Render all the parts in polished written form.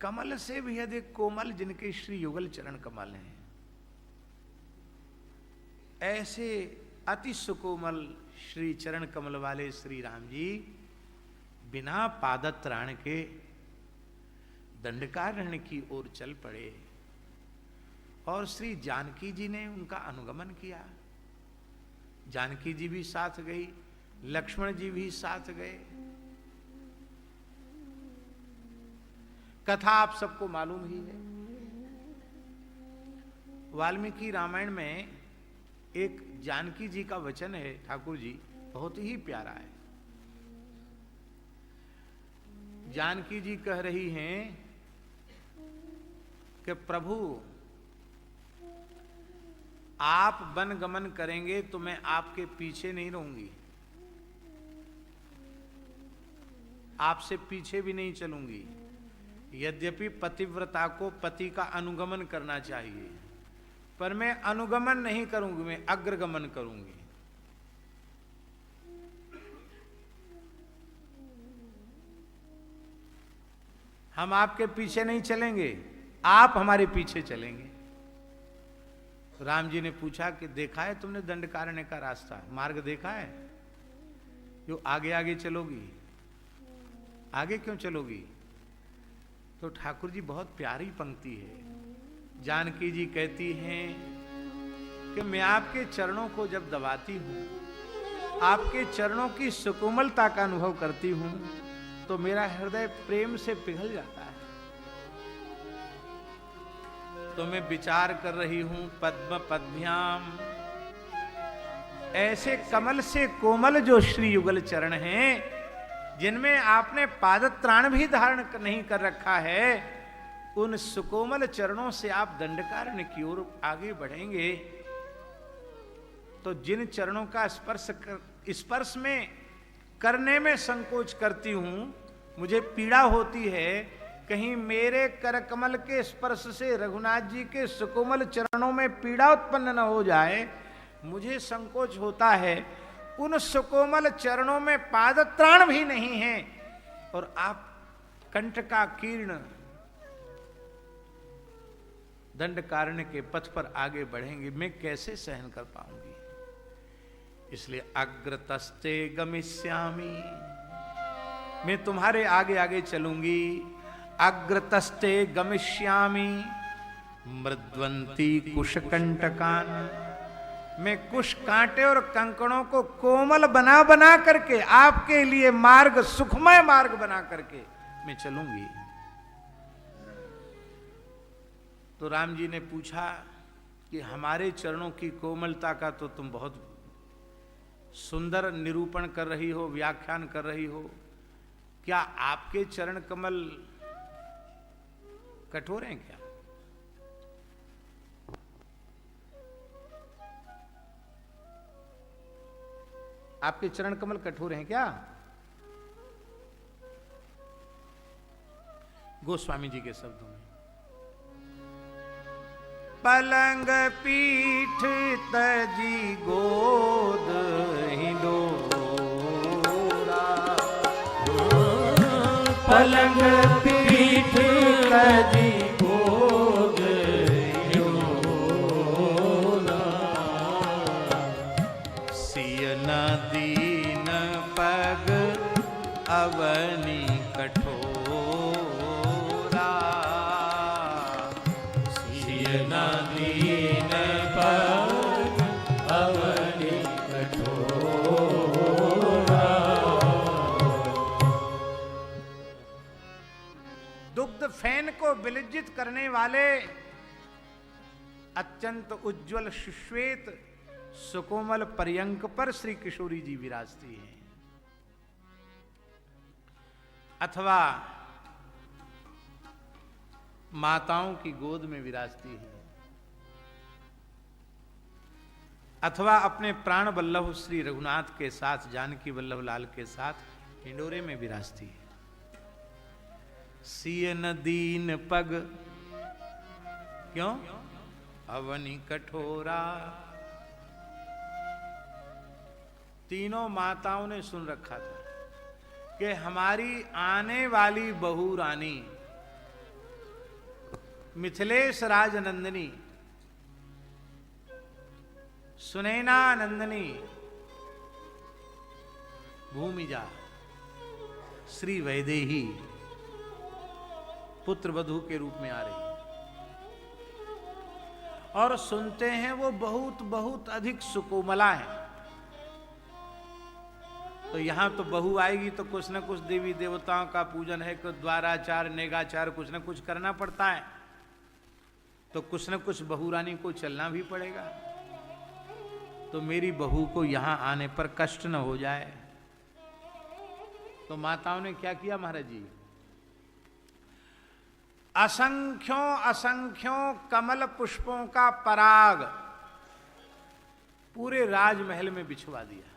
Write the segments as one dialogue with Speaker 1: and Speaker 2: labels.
Speaker 1: कमल से भी अधिक कोमल जिनके श्री युगल चरण कमल हैं, ऐसे अति सुकोमल श्री चरण कमल वाले श्री राम जी बिना पादत्राण के दंडकारण्य की ओर चल पड़े और श्री जानकी जी ने उनका अनुगमन किया। जानकी जी भी साथ गई, लक्ष्मण जी भी साथ गए। कथा आप सबको मालूम ही है। वाल्मीकि रामायण में एक जानकी जी का वचन है, ठाकुर जी, बहुत ही प्यारा है। जानकी जी कह रही हैं कि प्रभु आप वन गमन करेंगे तो मैं आपके पीछे नहीं रहूंगी, आपसे पीछे भी नहीं चलूंगी। यद्यपि पतिव्रता को पति का अनुगमन करना चाहिए, पर मैं अनुगमन नहीं करूंगी, मैं अग्रगमन करूंगी। हम आपके पीछे नहीं चलेंगे, आप हमारे पीछे चलेंगे। राम जी ने पूछा कि देखा है तुमने दंडकारण्य का रास्ता, मार्ग देखा है? जो आगे आगे चलोगी, आगे क्यों चलोगी? तो ठाकुर जी बहुत प्यारी पंक्ति है। जानकी जी कहती हैं कि मैं आपके चरणों को जब दबाती हूं, आपके चरणों की सुकोमलता का अनुभव करती हूं, तो मेरा हृदय प्रेम से पिघल जाता है। तो मैं विचार कर रही हूं पद्म पद्भ्याम, ऐसे कमल से कोमल जो श्री युगल चरण हैं, जिनमें आपने पादत्राण भी धारण नहीं कर रखा है, उन सुकोमल चरणों से आप दंडकारण्य की ओर आगे बढ़ेंगे तो जिन चरणों का स्पर्श में करने में संकोच करती हूं, मुझे पीड़ा होती है, कहीं मेरे करकमल के स्पर्श से रघुनाथ जी के सुकोमल चरणों में पीड़ा उत्पन्न न हो जाए, मुझे संकोच होता है। उन सुकोमल चरणों में पादत्राण भी नहीं है और आप कंठ का कीर्ण दंडकारण्य के पथ पर आगे बढ़ेंगे, मैं कैसे सहन कर पाऊंगी? इसलिए अग्रतस्ते गमिष्यामि, मैं तुम्हारे आगे आगे चलूंगी। अग्रतस्ते गमिष्यामि मृद्वंती कुशकंटकान, मैं कुश कांटे और कंकड़ों को कोमल बना बना करके आपके लिए मार्ग, सुखमय मार्ग बना करके मैं चलूंगी। तो राम जी ने पूछा कि हमारे चरणों की कोमलता का तो तुम बहुत सुंदर निरूपण कर रही हो, व्याख्यान कर रही हो, क्या आपके चरण कमल कठोर हैं क्या? आपके चरण कमल कठोर हैं क्या? गोस्वामी जी के शब्दों में, पलंग पीठ तजी गोद ही डोरा, पलंग पीठ तजी गोद ही डोरा, सिय न दीन पग अवनी कठोरा, सिय न दीन पग अवनी कठोरा। दुग्ध फैन को विलज्जित करने वाले अत्यंत उज्जवल सुश्वेत सुकोमल पर्यंक पर श्री किशोरी जी विराजती हैं, अथवा माताओं की गोद में विराजती है, अथवा अपने प्राण वल्लभ श्री रघुनाथ के साथ, जानकी वल्लभ लाल के साथ हिंडोरे में विराजती है। सिय न दीन पग, क्यों? अवनी कठोरा। तीनों माताओं ने सुन रखा था कि हमारी आने वाली बहू रानी मिथिलेश राजनंदिनी, सुनैना नंदिनी भूमिजा श्री वैदेही पुत्र वधू के रूप में आ रही है। और सुनते हैं वो बहुत बहुत अधिक सुकोमला है। तो यहां तो बहू आएगी तो कुछ न कुछ देवी देवताओं का पूजन है, कुछ द्वाराचार नेगाचार कुछ न कुछ करना पड़ता है, तो कुछ न कुछ बहू रानी को चलना भी पड़ेगा। तो मेरी बहू को यहां आने पर कष्ट न हो जाए, तो माताओं ने क्या किया महाराज जी, असंख्यों असंख्यों कमल पुष्पों का पराग पूरे राजमहल में बिछवा दिया।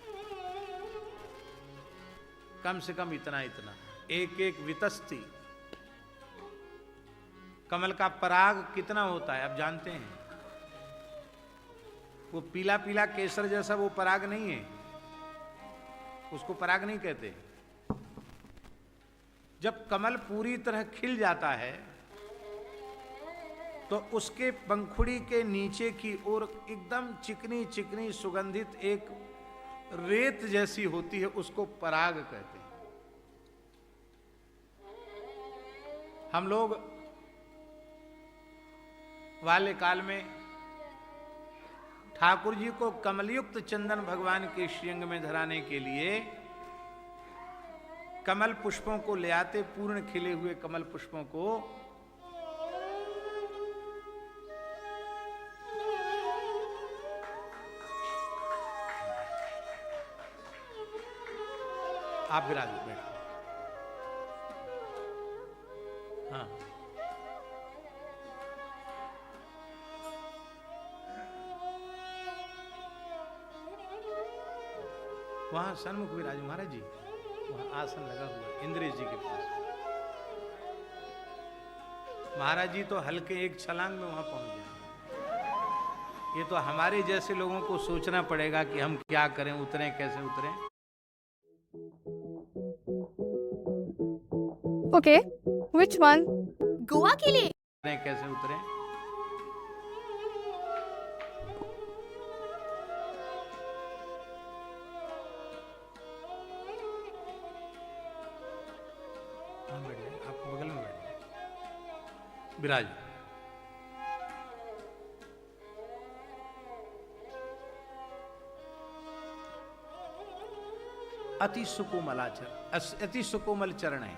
Speaker 1: कम से कम इतना इतना एक एक वितस्ती। कमल का पराग कितना होता है आप जानते हैं? वो पीला पीला केसर जैसा वो पराग नहीं है, उसको पराग नहीं कहते। जब कमल पूरी तरह खिल जाता है तो उसके पंखुड़ी के नीचे की ओर एकदम चिकनी चिकनी सुगंधित एक रेत जैसी होती है, उसको पराग कहते हैं। हम लोग बाल्यकाल में ठाकुर जी को कमलयुक्त चंदन भगवान के श्रीअंग में धराने के लिए कमल पुष्पों को ले आते, पूर्ण खिले हुए कमल पुष्पों को। आप विराज बैठो। हाँ, वहां सन्मुख विराज महाराज जी, वहां आसन लगा हुआ इंद्रेश जी के पास। महाराज जी तो हल्के एक छलांग में वहां पहुंच गए। ये तो हमारे जैसे लोगों को सोचना पड़ेगा कि हम क्या करें, उतरें कैसे उतरें।
Speaker 2: Okay, which one?
Speaker 3: गोवा के लिए
Speaker 1: कैसे उतरे। हाँ बैठ जाए, आप बगल में बैठ जाए। विराज अति सुकोमल चरण है।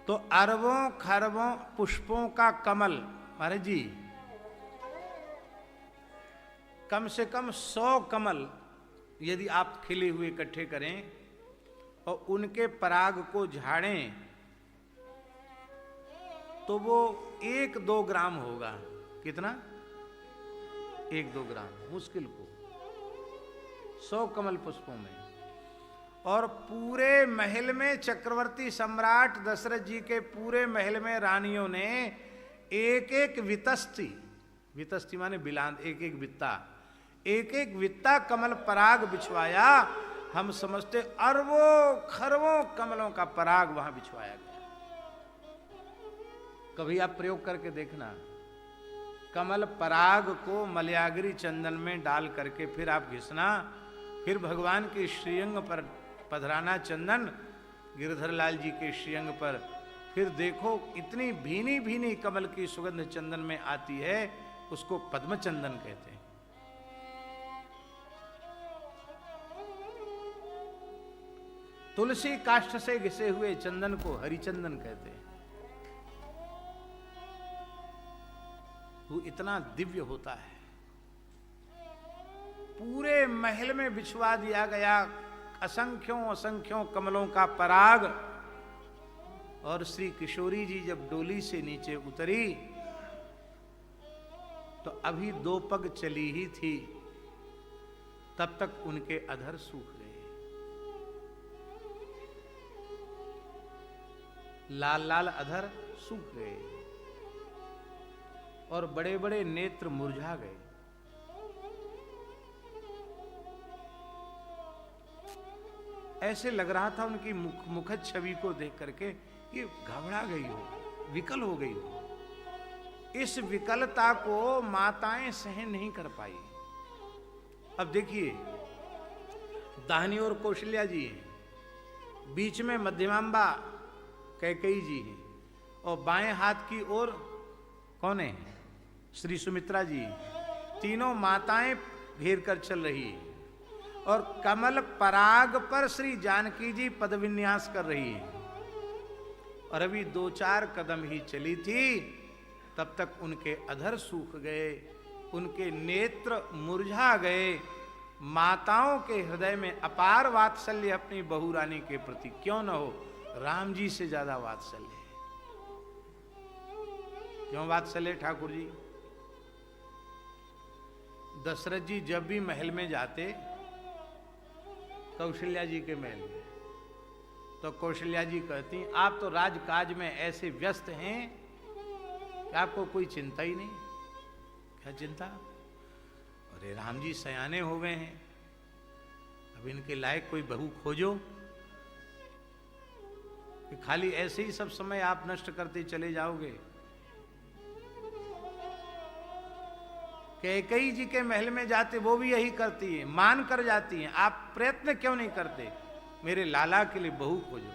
Speaker 1: तो अरबों खरबों पुष्पों का कमल महाराज जी, कम से कम 100 कमल यदि आप खिले हुए इकट्ठे करें और उनके पराग को झाड़ें तो वो 1-2 ग्राम होगा। कितना? 1-2 ग्राम मुश्किल को 100 कमल पुष्पों में। और पूरे महल में चक्रवर्ती सम्राट दशरथ जी के पूरे महल में रानियों ने एक एक वितस्ती, वितस्ती माने बिलांद, एक एक वित्ता कमल पराग बिछवाया। हम समझते अरबों खरबों कमलों का पराग वहां बिछवाया गया। कभी आप प्रयोग करके देखना, कमल पराग को मलयागिरी चंदन में डाल करके फिर आप घिसना, फिर भगवान के श्रीअंग पर पधराना चंदन, गिरधर लाल जी के श्रीअंग पर, फिर देखो इतनी भीनी भीनी कमल की सुगंध चंदन में आती है, उसको पद्म चंदन कहते हैं। तुलसी काष्ठ से घिसे हुए चंदन को हरिचंदन कहते हैं। वो इतना दिव्य होता है। पूरे महल में बिछवा दिया गया असंख्यों असंख्यों कमलों का पराग। और श्री किशोरी जी जब डोली से नीचे उतरी तो अभी 2 पग चली ही थी, तब तक उनके अधर सूख गए, लाल लाल अधर सूख गए और बड़े बड़े नेत्र मुरझा गए। ऐसे लग रहा था उनकी मुखद छवि को देख करके कि घबरा गई हो, विकल हो गई हो। इस विकलता को माताएं सहन नहीं कर पाई। अब देखिए, दाहिनी ओर कौशल्या जी हैं, बीच में मध्यमांबा कैकेयी जी हैं, और बाएं हाथ की ओर कौन है? श्री सुमित्रा जी। तीनों माताएं घेर कर चल रही है, और कमल पराग पर श्री जानकी जी पद विन्यास कर रही है। और अभी 2-4 कदम ही चली थी, तब तक उनके अधर सूख गए, उनके नेत्र मुरझा गए। माताओं के हृदय में अपार वात्सल्य अपनी बहू रानी के प्रति क्यों न हो, राम जी से ज्यादा वात्सल्य है। क्यों वात्सल्य ठाकुर जी? दशरथ जी जब भी महल में जाते, कौशल्या जी के महल में, तो कौशल्या जी कहती, आप तो राजकाज में ऐसे व्यस्त हैं कि आपको कोई चिंता ही नहीं। क्या चिंता? अरे राम जी सयाने हो गए हैं, अब इनके लायक कोई बहू खोजो, कि खाली ऐसे ही सब समय आप नष्ट करते चले जाओगे। कैकेयी जी के महल में जाते वो भी यही करती है, मान कर जाती हैं, आप प्रयत्न क्यों नहीं करते, मेरे लाला के लिए बहू खोजो।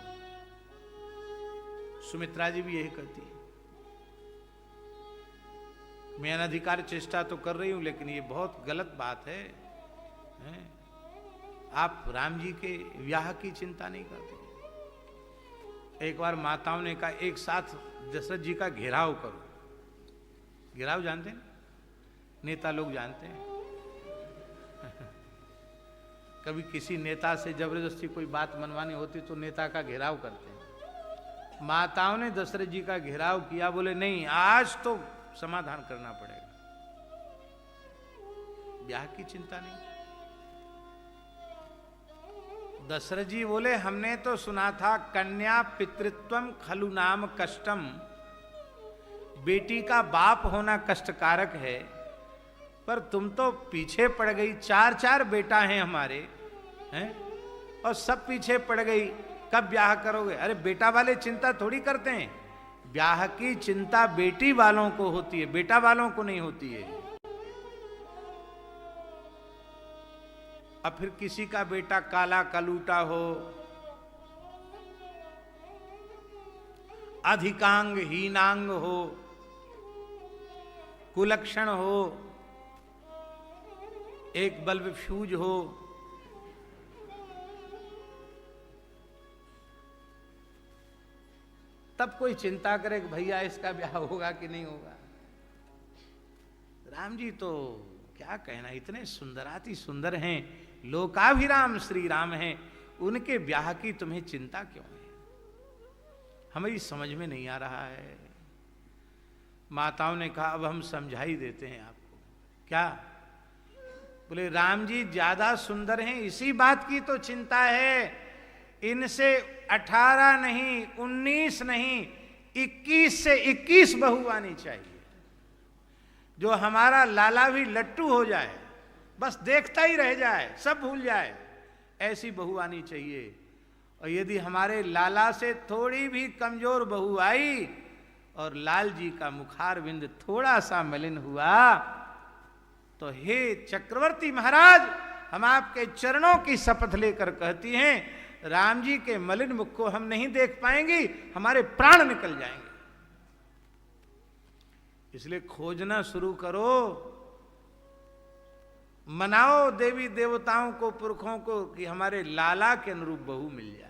Speaker 1: सुमित्रा जी भी यही करती है। मैं अनधिकार चेष्टा तो कर रही हूं, लेकिन ये बहुत गलत बात है, हैं? आप राम जी के विवाह की चिंता नहीं करते। एक बार माताओं ने कहा, एक साथ दशरथ जी का घेराव करो। घेराव जानते हैं? नेता लोग जानते हैं। कभी किसी नेता से जबरदस्ती कोई बात मनवानी होती तो नेता का घेराव करते हैं। माताओं ने दशरथ जी का घेराव किया, बोले नहीं, आज तो समाधान करना पड़ेगा, ब्याह की चिंता नहीं। दशरथ जी बोले, हमने तो सुना था कन्या पितृत्वम खलु नाम कष्टम, बेटी का बाप होना कष्टकारक है, पर तुम तो पीछे पड़ गई। 4 बेटा हैं हमारे, हैं, और सब पीछे पड़ गई, कब ब्याह करोगे? अरे बेटा वाले चिंता थोड़ी करते हैं, ब्याह की चिंता बेटी वालों को होती है, बेटा वालों को नहीं होती है। अब फिर किसी का बेटा काला कलूटा हो, अधिकांग हीनांग हो, कुलक्षण हो, एक बल्ब फ्यूज हो, तब कोई चिंता करे कि भैया इसका ब्याह होगा कि नहीं होगा। राम जी तो क्या कहना, इतने सुंदराति सुंदर हैं, लोकाभिराम श्री राम हैं, उनके ब्याह की तुम्हें चिंता क्यों है? हमें समझ में नहीं आ रहा है। माताओं ने कहा, अब हम समझा ही देते हैं आपको। क्या? बोले राम जी ज्यादा सुंदर हैं, इसी बात की तो चिंता है, इनसे 18 नहीं, 19 नहीं, 21 से 21 बहू आनी चाहिए, जो हमारा लाला भी लट्टू हो जाए, बस देखता ही रह जाए, सब भूल जाए, ऐसी बहू आनी चाहिए। और यदि हमारे लाला से थोड़ी भी कमजोर बहू आई और लाल जी का मुखारविंद थोड़ा सा मलिन हुआ, तो हे चक्रवर्ती महाराज, हम आपके चरणों की शपथ लेकर कहती हैं, राम जी के मलिन मुख को हम नहीं देख पाएंगे, हमारे प्राण निकल जाएंगे। इसलिए खोजना शुरू करो, मनाओ देवी देवताओं को, पुरखों को, कि हमारे लाला के अनुरूप बहू मिल जाए।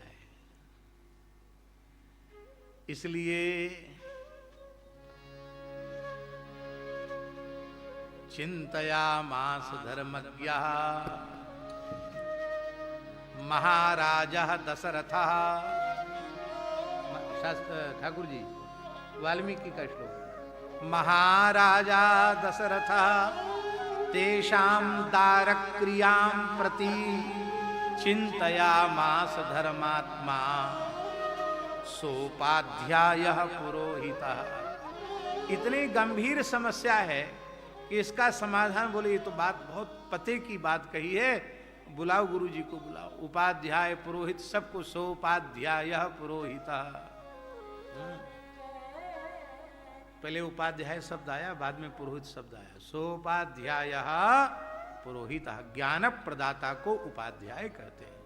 Speaker 1: इसलिए चिंतयामास धर्मज्ञः महाराजा दशरथ। शास्त्र ठाकुर जी, वाल्मीकि का श्लोक। महाराजा दशरथ तेषां दारक्रियां प्रति चिंतयामास धर्मात्मा सोपाध्यायः पुरोहितः। इतनी गंभीर समस्या है कि इसका समाधान, बोले ये तो बात बहुत पते की बात कही है, बुलाओ गुरु जी को बुलाओ, उपाध्याय पुरोहित सबको, सोपाध्यायः पुरोहितः। पहले उपाध्याय शब्द आया, बाद में पुरोहित शब्द आया। सोपाध्याय पुरोहित, ज्ञान प्रदाता को उपाध्याय कहते हैं।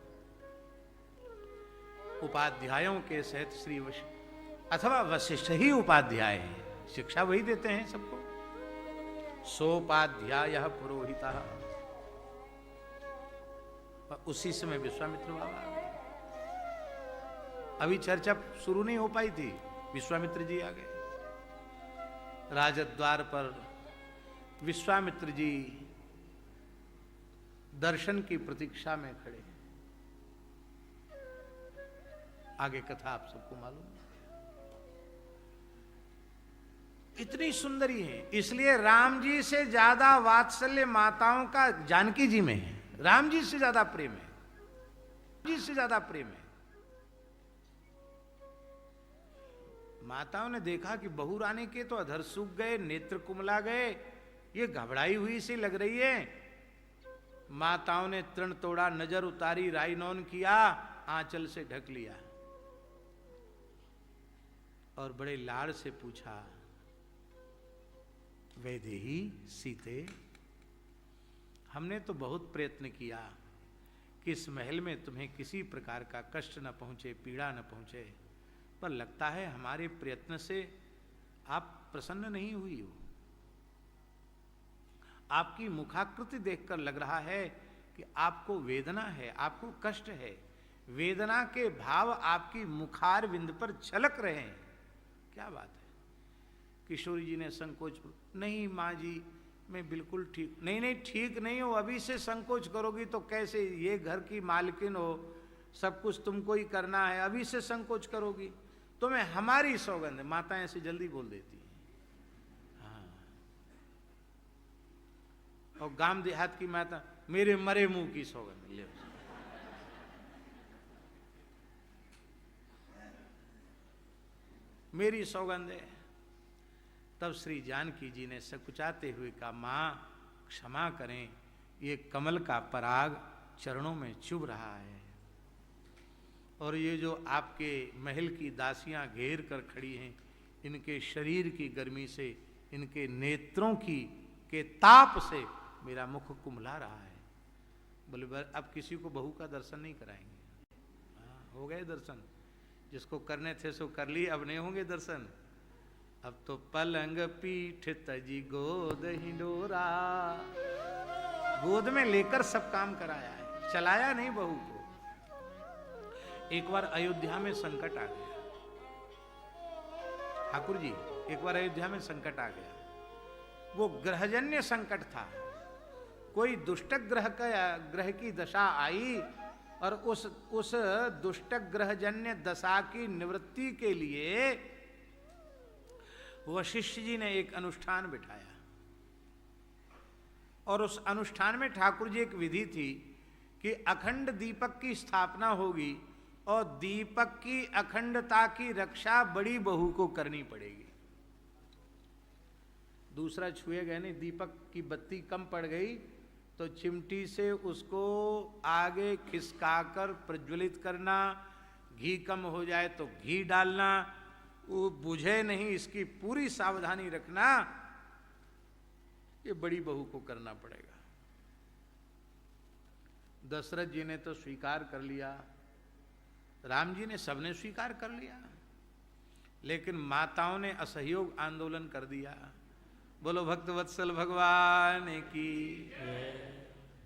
Speaker 1: उपाध्यायों के सहित श्री अथवा वशिष्ठ ही उपाध्याय है, शिक्षा वही देते हैं सबको। सोपाध्याय पुरोहित, उसी समय विश्वामित्र बाबा आ गए। अभी चर्चा शुरू नहीं हो पाई थी, विश्वामित्र जी आ गए। राजद्वार पर विश्वामित्र जी दर्शन की प्रतीक्षा में खड़े। आगे कथा आप सबको मालूम। इतनी सुंदरी है, इसलिए राम जी से ज्यादा वात्सल्य माताओं का जानकी जी में है। राम जी से ज्यादा प्रेम है, जी से ज्यादा प्रेम है। माताओं ने देखा कि बहू रानी के तो अधर सूख गए, नेत्र कुमला गए, ये घबराई हुई सी लग रही है। माताओं ने तृण तोड़ा, नजर उतारी, राईनौन किया, आंचल से ढक लिया और बड़े लाड़ से पूछा, वैदेही सीते, हमने तो बहुत प्रयत्न किया कि इस महल में तुम्हें किसी प्रकार का कष्ट न पहुंचे, पीड़ा न पहुंचे, पर लगता है हमारे प्रयत्न से आप प्रसन्न नहीं हुई हो। आपकी मुखाकृति देखकर लग रहा है कि आपको वेदना है, आपको कष्ट है। वेदना के भाव आपकी मुखार विंद पर झलक रहे हैं। क्या बात है? किशोरी जी ने संकोच, नहीं माँ जी मैं बिल्कुल ठीक नहीं। नहीं ठीक नहीं हो, अभी से संकोच करोगी तो कैसे? ये घर की मालकिन हो, सब कुछ तुमको ही करना है, अभी से संकोच करोगी? तुम्हें हमारी सौगंध। माता ऐसे जल्दी बोल देती है। हाँ। और गांव देहात की माता, मेरे मरे मुंह की सौगंध ले। मेरी सौगंध है। तब श्री जानकी जी ने सकुचाते हुए कहा, मां क्षमा करें, ये कमल का पराग चरणों में चुभ रहा है, और ये जो आपके महल की दासियां घेर कर खड़ी हैं, इनके शरीर की गर्मी से, इनके नेत्रों की के ताप से मेरा मुख कुम्हला रहा है। बोले अब किसी को बहू का दर्शन नहीं कराएंगे। हाँ, हो गए दर्शन, जिसको करने थे सो कर लिए, अब नहीं होंगे दर्शन। अब तो पलंग पीठ तजी गोद हिंडोरा, गोद में लेकर सब काम कराया है, चलाया नहीं बहू को। एक बार अयोध्या में संकट आ गया ठाकुर जी, एक बार अयोध्या में संकट आ गया। वो ग्रहजन्य संकट था। कोई दुष्ट ग्रह की दशा आई और उस दुष्ट ग्रहजन्य दशा की निवृत्ति के लिए वशिष्ठ जी ने एक अनुष्ठान बिठाया, और उस अनुष्ठान में ठाकुर जी एक विधि थी कि अखंड दीपक की स्थापना होगी और दीपक की अखंडता की रक्षा बड़ी बहू को करनी पड़ेगी। दूसरा छुए गए नहीं, दीपक की बत्ती कम पड़ गई तो चिमटी से उसको आगे खिसकाकर प्रज्वलित करना, घी कम हो जाए तो घी डालना, वो बुझे नहीं, इसकी पूरी सावधानी रखना, ये बड़ी बहू को करना पड़ेगा। दशरथ जी ने तो स्वीकार कर लिया, राम जी ने, सबने स्वीकार कर लिया, लेकिन माताओं ने असहयोग आंदोलन कर दिया। बोलो भक्त वत्सल भगवान की।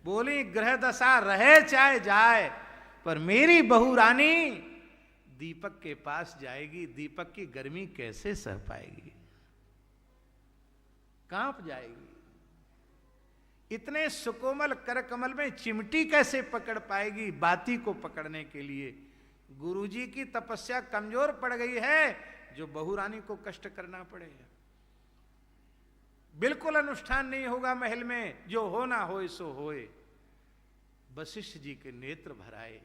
Speaker 1: बोली ग्रह दशा रहे चाहे जाए, पर मेरी बहू रानी दीपक के पास जाएगी, दीपक की गर्मी कैसे सह पाएगी? कांप जाएगी। इतने सुकोमल कर कमल में चिमटी कैसे पकड़ पाएगी? बाती को पकड़ने के लिए गुरुजी की तपस्या कमजोर पड़ गई है, जो बहू रानी को कष्ट करना पड़ेगा। बिल्कुल अनुष्ठान नहीं होगा महल में, जो होना होए सो होए। वशिष्ठ जी के नेत्र भर आए।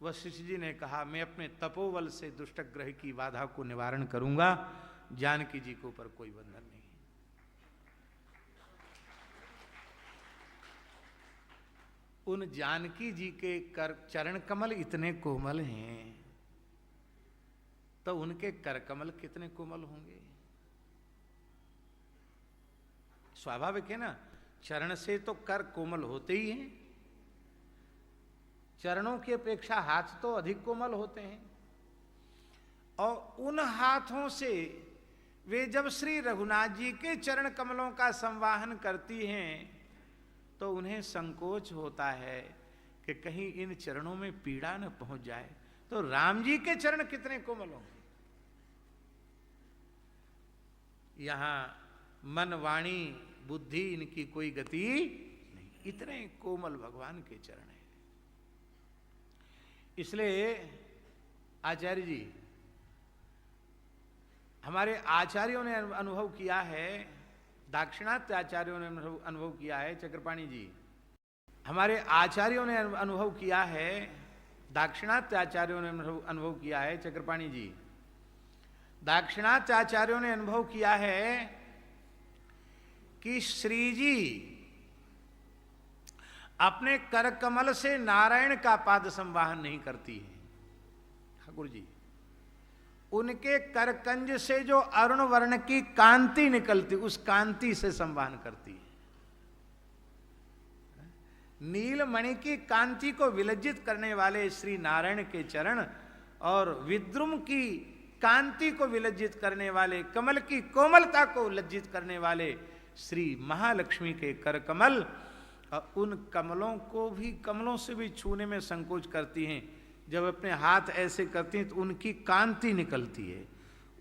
Speaker 1: वशिष्ठ जी ने कहा, मैं अपने तपोबल से दुष्ट ग्रह की बाधा को निवारण करूंगा, जानकी जी के ऊपर कोई बंधन नहीं। उन जानकी जी के चरण कमल इतने कोमल हैं, तो उनके कर कमल कितने कोमल होंगे। स्वाभाविक है ना, चरण से तो कर कोमल होते ही हैं, चरणों की अपेक्षा हाथ तो अधिक कोमल होते हैं। और उन हाथों से वे जब श्री रघुनाथ जी के चरण कमलों का संवाहन करती हैं तो उन्हें संकोच होता है कि कहीं इन चरणों में पीड़ा न पहुंच जाए। तो राम जी के चरण कितने कोमल होंगे। यहां मन वाणी बुद्धि इनकी कोई गति नहीं, इतने कोमल भगवान के चरण हैं। इसलिए आचार्य जी, हमारे आचार्यों ने अनुभव किया है, दाक्षिणात्य आचार्यों ने अनुभव किया है, चक्रपाणी जी, हमारे आचार्यों ने अनुभव किया है, दाक्षिणात्य आचार्यों ने अनुभव किया है, चक्रपाणी जी, दाक्षिणात्य आचार्यों ने अनुभव किया है कि श्री जी अपने कर कमल से नारायण का पाद संवाहन नहीं करती है। ठाकुर जी, उनके करकंज से जो अरुण वर्ण की कांति निकलती, उस कांति से संवाहन करती है। नीलमणि की कांति को विलज्जित करने वाले श्री नारायण के चरण और विद्रुम की कांति को विलज्जित करने वाले, कमल की कोमलता को लज्जित करने वाले श्री महालक्ष्मी के कर कमल, उन कमलों को भी, कमलों से भी छूने में संकोच करती हैं। जब अपने हाथ ऐसे करती हैं तो उनकी कांति निकलती है,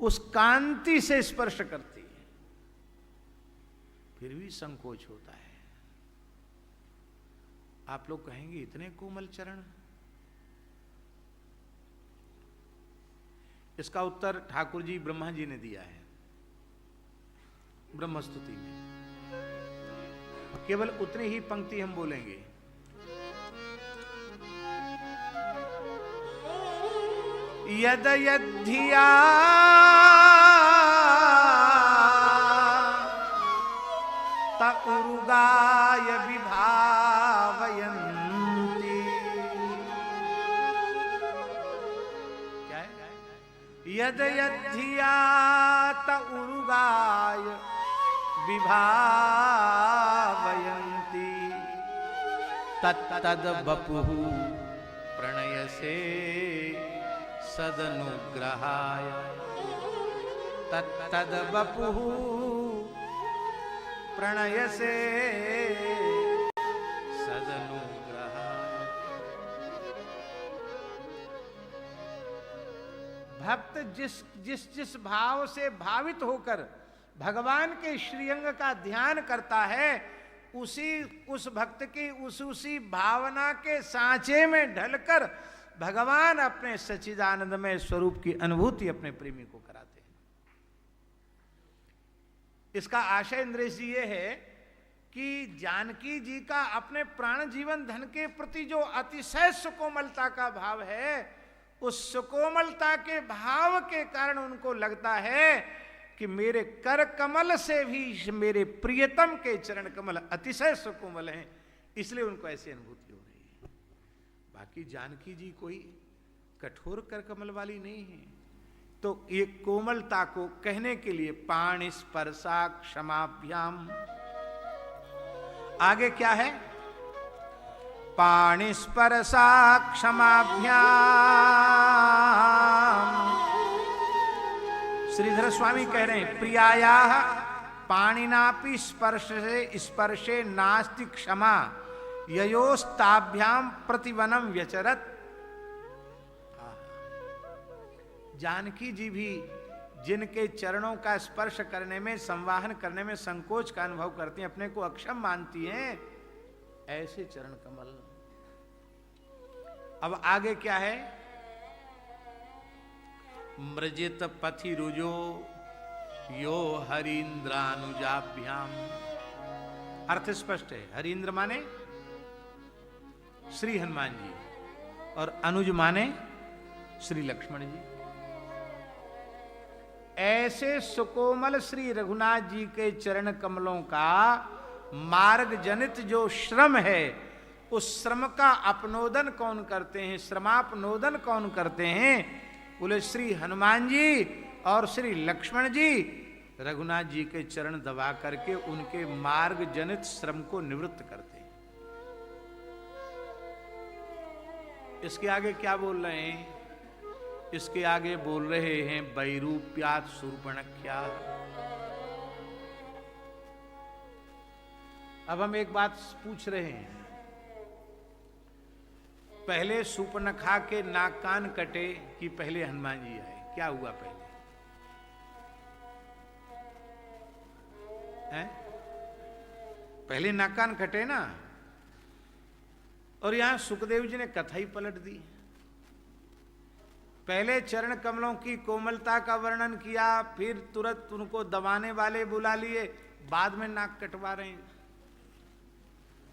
Speaker 1: उस कांति से स्पर्श करती है, फिर भी संकोच होता है। आप लोग कहेंगे इतने कोमल चरण। इसका उत्तर ठाकुर जी ब्रह्मा जी ने दिया है ब्रह्मस्तुति में। केवल उतनी ही पंक्ति हम बोलेंगे। यद यद्धिया त उरुगाय विभावयन्ति। क्या है? यद यद्धिया त उरुगाय विभावयन्ति तत्तद बपुः प्रणयसे सदनुग्रहाय। तत्तद बपुः प्रणयसे सदनुग्रहाय। भक्त जिस भाव से भावित होकर भगवान के श्रीअंग का ध्यान करता है, उस भक्त की उसी भावना के सांचे में ढलकर भगवान अपने सच्चिदानंदमय स्वरूप की अनुभूति अपने प्रेमी को कराते हैं। इसका आशय इंद्रेश जी ये है कि जानकी जी का अपने प्राण जीवन धन के प्रति जो अतिशय सुकोमलता का भाव है, उस सुकोमलता के भाव के कारण उनको लगता है कि मेरे कर कमल से भी मेरे प्रियतम के चरण कमल अतिशय सुकोमल हैं, इसलिए उनको ऐसी अनुभूति हो रही है। बाकी जानकी जी कोई कठोर कर कमल वाली नहीं है। तो ये कोमलता को कहने के लिए पाणि स्पर्शा क्षमाभ्याम, आगे क्या है? पाणि स्पर्शा क्षमाभ्याम। श्रीधर स्वामी कह रहे हैं, प्रियायाः पाणिनापि स्पर्शे नास्ति क्षमा ययोस्ताभ्याम प्रतिवनम व्यचरत। जानकी जी भी जिनके चरणों का स्पर्श करने में, संवाहन करने में संकोच का अनुभव करती हैं, अपने को अक्षम मानती हैं, ऐसे चरण कमल। अब आगे क्या है? मृजित पथि रुजो यो हरीन्द्रानुजाभ्याम। अर्थ स्पष्ट है। हरीन्द्र माने श्री हनुमान जी और अनुज माने श्री लक्ष्मण जी। ऐसे सुकोमल श्री रघुनाथ जी के चरण कमलों का मार्ग जनित जो श्रम है, उस श्रम का अपनोदन कौन करते हैं, श्रमापनोदन कौन करते हैं? बोले श्री हनुमान जी और श्री लक्ष्मण जी। रघुनाथ जी के चरण दबा करके उनके मार्ग जनित श्रम को निवृत्त करते हैं। इसके आगे क्या बोल रहे हैं? इसके आगे बोल रहे हैं वैरूप्यात शूर्पणख्या। अब हम एक बात पूछ रहे हैं, पहले शूर्पणखा के नाक कान कटे कि पहले हनुमान जी आए? क्या हुआ पहले? हैं? पहले नाक कान कटे ना। और यहां सुखदेव जी ने कथा ही पलट दी। पहले चरण कमलों की कोमलता का वर्णन किया, फिर तुरंत उनको दबाने वाले बुला लिए, बाद में नाक कटवा रहे हैं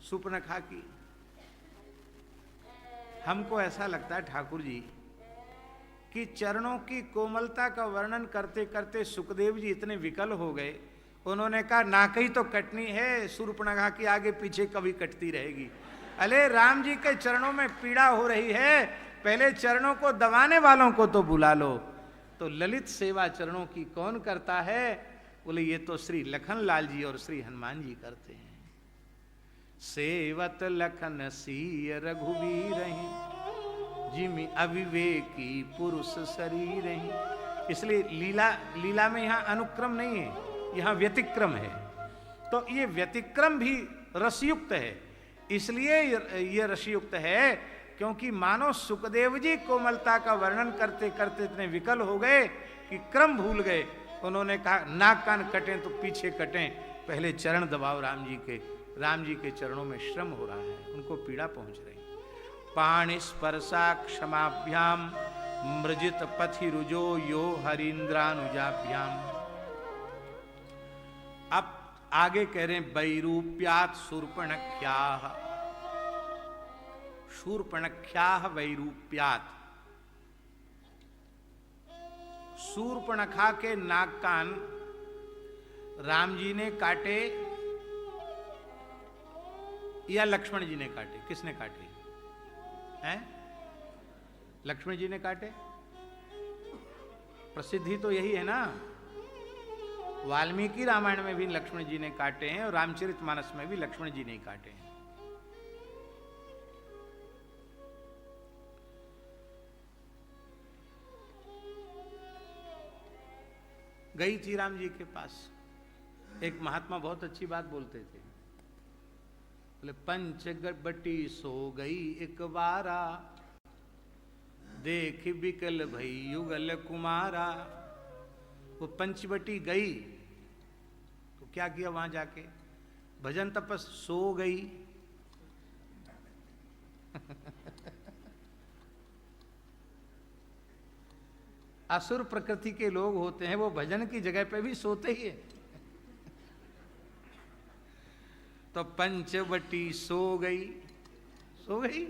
Speaker 1: शूर्पणखा की। हमको ऐसा लगता है ठाकुर जी कि चरणों की कोमलता का वर्णन करते करते सुखदेव जी इतने विकल हो गए, उन्होंने कहा नाक ही तो कटनी है, शूर्पणखा की आगे पीछे कभी कटती रहेगी। अरे राम जी के चरणों में पीड़ा हो रही है, पहले चरणों को दबाने वालों को तो बुला लो। तो ललित सेवा चरणों की कौन करता है? बोले ये तो श्री लखन लाल जी और श्री हनुमान जी करते हैं। सेवत लखन सीय रघुवीर जिमि अविवेकी पुरुष शरीर। इसलिए लीला में यहां अनुक्रम नहीं है, यहां व्यतिक्रम है। तो ये व्यतिक्रम भी रसयुक्त है। इसलिए ये रसयुक्त है क्योंकि मानो सुखदेव जी कोमलता का वर्णन करते करते इतने विकल हो गए कि क्रम भूल गए। उन्होंने कहा नाक कान कटें तो पीछे कटें, पहले चरण दबाओ राम जी के। राम जी के चरणों में श्रम हो रहा है, उनको पीड़ा पहुंच रही। पाणि स्पर्शा क्षमाभ्याम मृजित पथि रुजो यो हरीन्द्रानुजाभ्याम। अब आगे कह रहे हैं वैरूप्यात शूर्पणख्याः। शूर्पणख्याः वैरूप्यात। शूर्पणखा के नाक कान राम जी ने काटे या लक्ष्मण जी ने काटे? किसने काटे हैं? लक्ष्मण जी ने काटे। प्रसिद्धि तो यही है ना। वाल्मीकि रामायण में भी लक्ष्मण जी ने काटे हैं और रामचरितमानस में भी लक्ष्मण जी ने ही काटे हैं। गई थी राम जी के पास, एक महात्मा बहुत अच्छी बात बोलते थे। बोले पंचबटी सो गई एक बारा, देख बिकल भई युगल कुमारा। वो पंचवटी गई तो क्या किया वहां जाके? भजन तपस सो गई। असुर प्रकृति के लोग होते हैं, वो भजन की जगह पे भी सोते ही है। तो पंचवटी सो गई, सो गई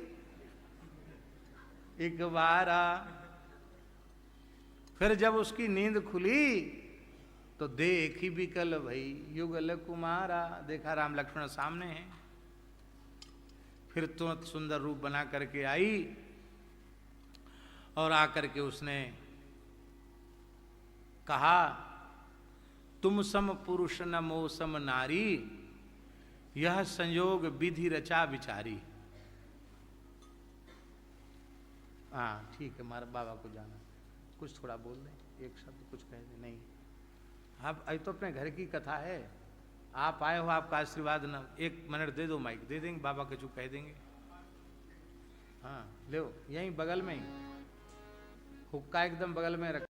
Speaker 1: एक बारा। फिर जब उसकी नींद खुली तो देखी बिकल भई युगल कुमारा। देखा राम लक्ष्मण सामने हैं। फिर तुरंत सुंदर रूप बना करके आई और आकर के उसने कहा तुम सम पुरुष न मो सम नारी, यह संयोग विधि रचा विचारी। हाँ ठीक है, हमारे बाबा को जाना, कुछ थोड़ा बोल दें, एक शब्द कुछ कह दें। नहीं, आप अभी तो अपने घर की कथा है, आप आए हो, आपका आशीर्वाद न, एक मिनट दे दो, माइक दे देंगे बाबा के, चुप कह देंगे। हाँ ले यहीं बगल में ही हुक्का एकदम बगल में रख।